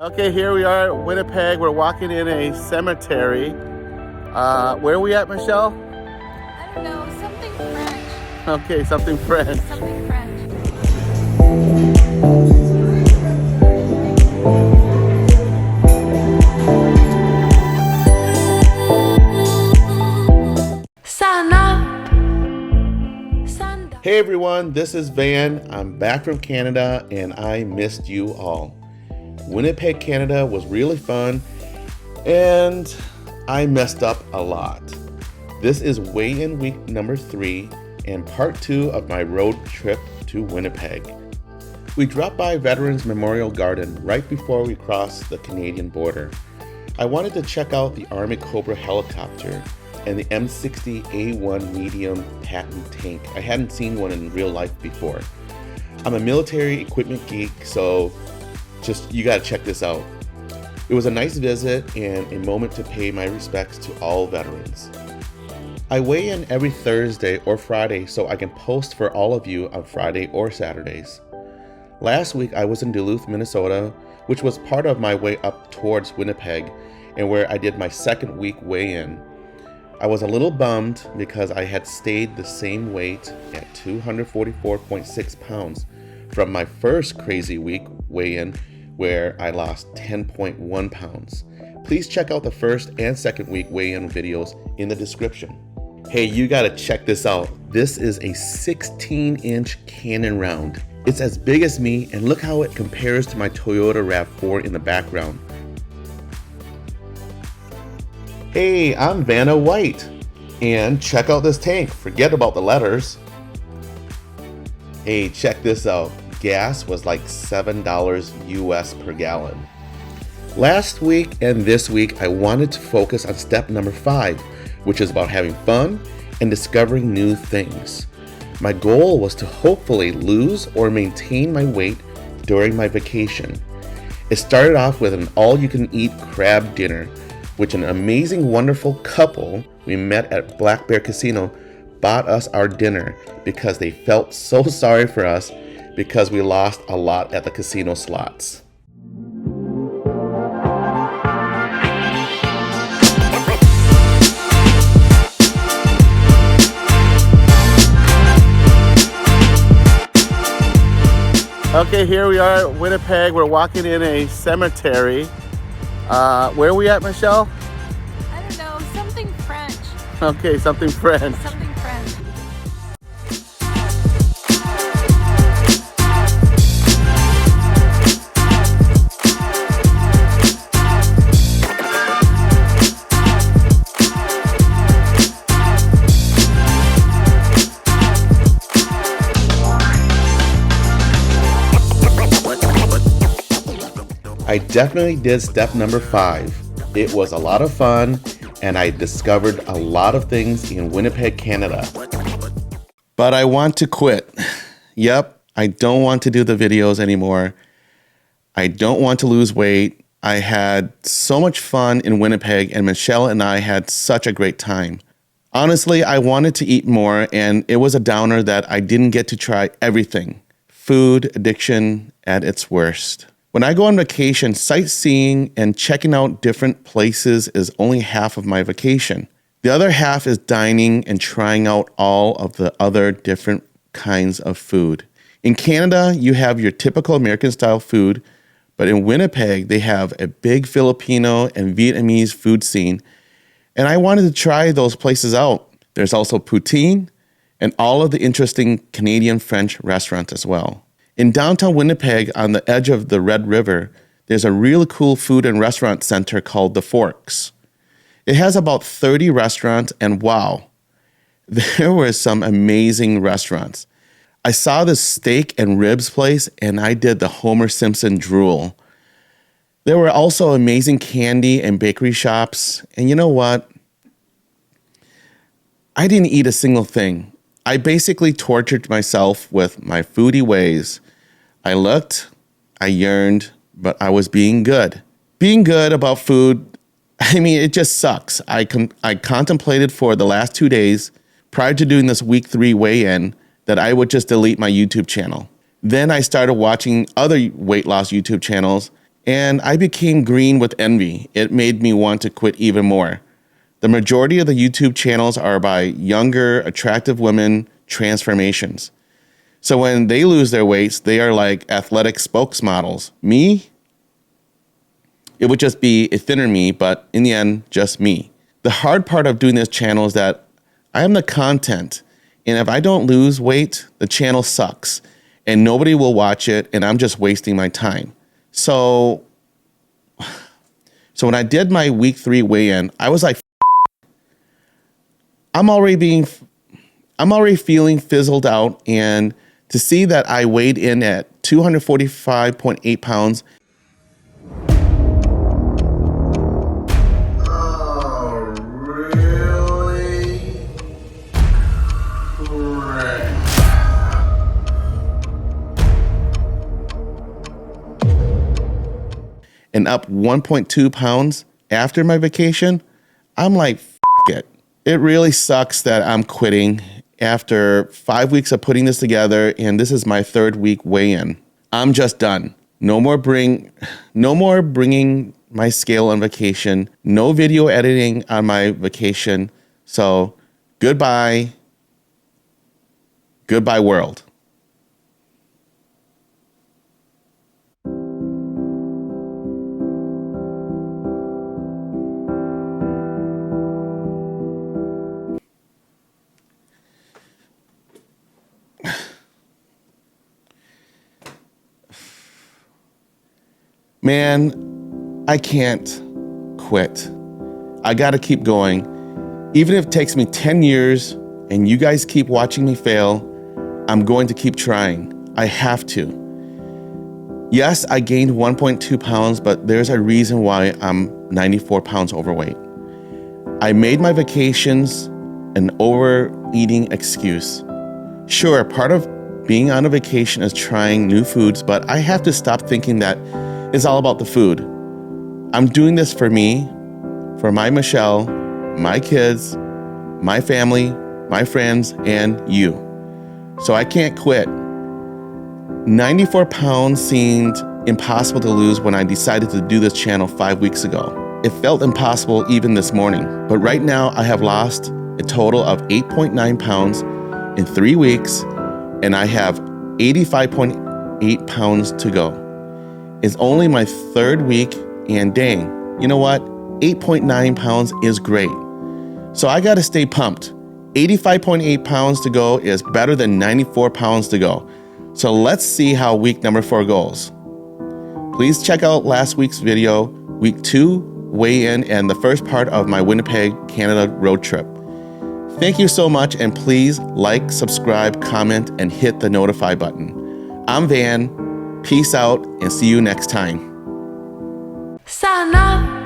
Okay, here we are at Winnipeg. We're walking in a cemetery. Where are we at, Michelle? I don't know, something French. Okay, something French. Something French. Hey everyone, this is Van. I'm back from Canada and I missed you all. Winnipeg, Canada was really fun and I messed up a lot. This is weigh-in week number 3 and part 2 of my road trip to Winnipeg. We dropped by Veterans Memorial Garden right before we crossed the Canadian border. I wanted to check out the Army Cobra helicopter and the M60A1 medium Patton tank. I hadn't seen one in real life before. I'm a military equipment geek, so you gotta check this out. It was a nice visit and a moment to pay my respects to all veterans. I weigh in every Thursday or Friday so I can post for all of you on Friday or Saturdays. Last week I was in Duluth, Minnesota, which was part of my way up towards Winnipeg and where I did my second week weigh-in. I was a little bummed because I had stayed the same weight at 244.6 pounds from my first crazy week weigh-in where I lost 10.1 pounds. Please check out the first and second week weigh-in videos in the description. Hey, you gotta check this out. This is a 16-inch Cannon round. It's as big as me and look how it compares to my Toyota RAV4 in the background. Hey, I'm Vanna White, and check out this tank. Forget about the letters. Hey, check this out. Gas was like $7 US per gallon. Last week and this week, I wanted to focus on step number 5, which is about having fun and discovering new things. My goal was to hopefully lose or maintain my weight during my vacation. It started off with an all-you-can-eat crab dinner, which an amazing, wonderful couple we met at Black Bear Casino bought us our dinner because they felt so sorry for us because we lost a lot at the casino slots. Okay, here we are at Winnipeg. We're walking in a cemetery. Where are we at, Michelle? I don't know, something French. Okay, something French. Something French. I definitely did step number 5. It was a lot of fun and I discovered a lot of things in Winnipeg, Canada. But I want to quit. Yep, I don't want to do the videos anymore. I don't want to lose weight. I had so much fun in Winnipeg and Michelle and I had such a great time. Honestly, I wanted to eat more and it was a downer that I didn't get to try everything. Food addiction at its worst. When I go on vacation, sightseeing and checking out different places is only half of my vacation. The other half is dining and trying out all of the other different kinds of food. In Canada, you have your typical American-style food, but in Winnipeg, they have a big Filipino and Vietnamese food scene, and I wanted to try those places out. There's also poutine and all of the interesting Canadian French restaurants as well. In downtown Winnipeg, on the edge of the Red River, there's a really cool food and restaurant center called The Forks. It has about 30 restaurants, and wow, there were some amazing restaurants. I saw this steak and ribs place, and I did the Homer Simpson drool. There were also amazing candy and bakery shops, and you know what? I didn't eat a single thing. I basically tortured myself with my foodie ways. I looked, I yearned, but I was being good. Being good about food, I mean, it just sucks. I contemplated for the last 2 days prior to doing this week 3 weigh-in that I would just delete my YouTube channel. Then I started watching other weight loss YouTube channels and I became green with envy. It made me want to quit even more. The majority of the YouTube channels are by younger, attractive women transformations. So when they lose their weights, they are like athletic spokesmodels. Me? It would just be a thinner me, but in the end, just me. The hard part of doing this channel is that I am the content. And if I don't lose weight, the channel sucks. And nobody will watch it, and I'm just wasting my time. So when I did my week 3 weigh-in, I was like, I'm already feeling fizzled out, and to see that I weighed in at 245.8 pounds. Oh, really? Crap. And up 1.2 pounds after my vacation, I'm like, F it. It really sucks that I'm quitting after 5 weeks of putting this together, and this is my 3rd week weigh-in. I'm just done. No more bringing my scale on vacation. No video editing on my vacation. So goodbye. Goodbye, world. Man, I can't quit. I gotta keep going. Even if it takes me 10 years and you guys keep watching me fail, I'm going to keep trying. I have to. Yes, I gained 1.2 pounds, but there's a reason why I'm 94 pounds overweight. I made my vacations an overeating excuse. Sure, part of being on a vacation is trying new foods, but I have to stop thinking that it's all about the food. I'm doing this for me, for my Michelle, my kids, my family, my friends, and you. So I can't quit. 94 pounds seemed impossible to lose when I decided to do this channel 5 weeks ago. It felt impossible even this morning, but right now I have lost a total of 8.9 pounds in 3 weeks, and I have 85.8 pounds to go. It's only my 3rd week, and dang, you know what? 8.9 pounds is great. So I gotta stay pumped. 85.8 pounds to go is better than 94 pounds to go. So let's see how week number 4 goes. Please check out last week's video, week 2 weigh-in, and the first part of my Winnipeg, Canada road trip. Thank you so much, and please like, subscribe, comment, and hit the notify button. I'm Van. Peace out, and see you next time. Sana.